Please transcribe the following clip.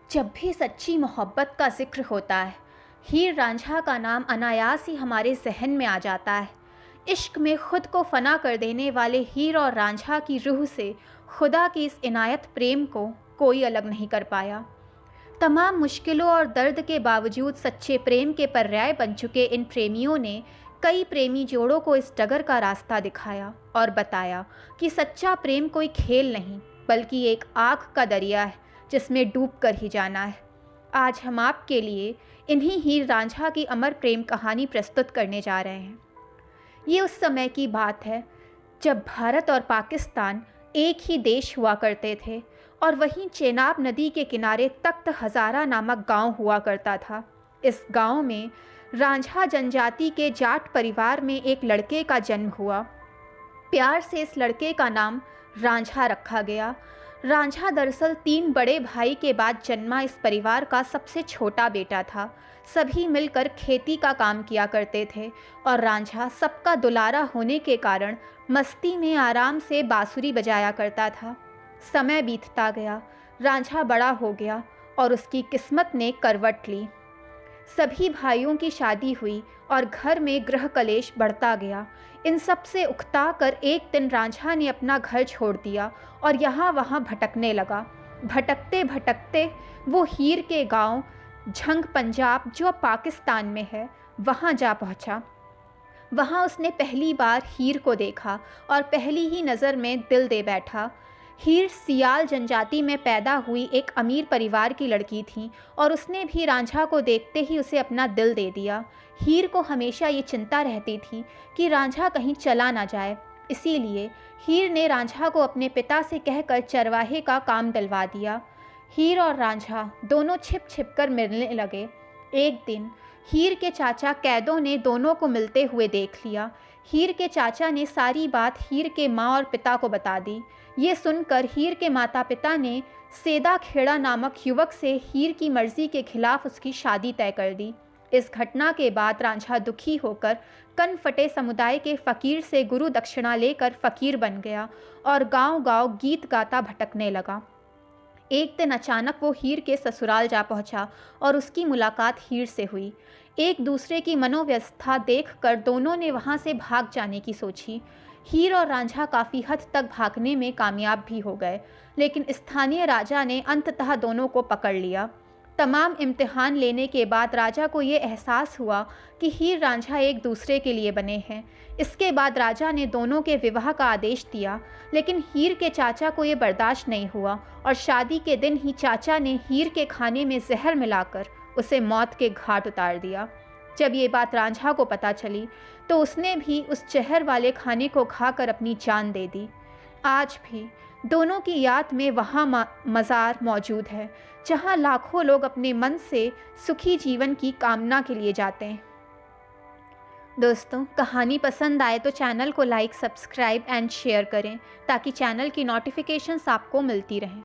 जब भी सच्ची मोहब्बत का ज़िक्र होता है, हीर रांझा का नाम अनायास ही हमारे ज़हन में आ जाता है। इश्क में ख़ुद को फ़ना कर देने वाले हीर और रांझा की रूह से खुदा की इस इनायत प्रेम को कोई अलग नहीं कर पाया। तमाम मुश्किलों और दर्द के बावजूद सच्चे प्रेम के पर्याय बन चुके इन प्रेमियों ने कई प्रेमी जोड़ों को इस डगर का रास्ता दिखाया और बताया कि सच्चा प्रेम कोई खेल नहीं, बल्कि एक आग का दरिया है जिसमें डूब कर ही जाना है। आज हम आपके लिए इन्हीं हीर रांझा की अमर प्रेम कहानी प्रस्तुत करने जा रहे हैं। ये उस समय की बात है जब भारत और पाकिस्तान एक ही देश हुआ करते थे और वहीं चेनाब नदी के किनारे तख्त हज़ारा नामक गांव हुआ करता था। इस गांव में रांझा जनजाति के जाट परिवार में एक लड़के का जन्म हुआ। प्यार से इस लड़के का नाम रांझा रखा गया। रांझा दरअसल 3 बड़े भाई के बाद जन्मा इस परिवार का सबसे छोटा बेटा था। सभी मिलकर खेती का काम किया करते थे और रांझा सबका दुलारा होने के कारण मस्ती में आराम से बांसुरी बजाया करता था। समय बीतता गया, रांझा बड़ा हो गया और उसकी किस्मत ने करवट ली। सभी भाइयों की शादी हुई और घर में गृह कलेश बढ़ता गया। इन सब से उकता कर एक दिन रांझा ने अपना घर छोड़ दिया और यहाँ वहाँ भटकने लगा। भटकते भटकते वो हीर के गांव झंग पंजाब, जो पाकिस्तान में है, वहाँ जा पहुँचा। वहाँ उसने पहली बार हीर को देखा और पहली ही नज़र में दिल दे बैठा। हीर सियाल जनजाति में पैदा हुई एक अमीर परिवार की लड़की थी और उसने भी रांझा को देखते ही उसे अपना दिल दे दिया। हीर को हमेशा ये चिंता रहती थी कि रांझा कहीं चला ना जाए, इसीलिए हीर ने रांझा को अपने पिता से कहकर चरवाहे का काम दिलवा दिया। हीर और रांझा दोनों छिप छिप कर मिलने लगे। एक दिन हीर के चाचा कैदों ने दोनों को मिलते हुए देख लिया। हीर के चाचा ने सारी बात हीर के माँ और पिता को बता दी। ये सुनकर हीर के माता पिता ने सेदा खेड़ा नामक युवक से हीर की मर्जी के खिलाफ उसकी शादी तय कर दी। इस घटना के बाद रांझा दुखी होकर कनफटे समुदाय के फ़कीर से गुरु दक्षिणा लेकर फ़कीर बन गया और गांव-गांव गीत गाता भटकने लगा। एक दिन अचानक वो हीर के ससुराल जा पहुंचा और उसकी मुलाकात हीर से हुई। एक दूसरे की मनोव्यवस्था देखकर दोनों ने वहां से भाग जाने की सोची। हीर और रांझा काफ़ी हद तक भागने में कामयाब भी हो गए, लेकिन स्थानीय राजा ने अंततः दोनों को पकड़ लिया। तमाम इम्तिहान लेने के बाद राजा को ये एहसास हुआ कि हीर रांझा एक दूसरे के लिए बने हैं। इसके बाद राजा ने दोनों के विवाह का आदेश दिया, लेकिन हीर के चाचा को ये बर्दाश्त नहीं हुआ और शादी के दिन ही चाचा ने हीर के खाने में जहर मिलाकर उसे मौत के घाट उतार दिया। जब ये बात रांझा को पता चली तो उसने भी उस जहर वाले खाने को खाकर अपनी जान दे दी। आज भी दोनों की याद में वहाँ मज़ार मौजूद है, जहाँ लाखों लोग अपने मन से सुखी जीवन की कामना के लिए जाते हैं। दोस्तों, कहानी पसंद आए तो चैनल को लाइक, सब्सक्राइब एंड शेयर करें ताकि चैनल की नोटिफिकेशंस आपको मिलती रहें।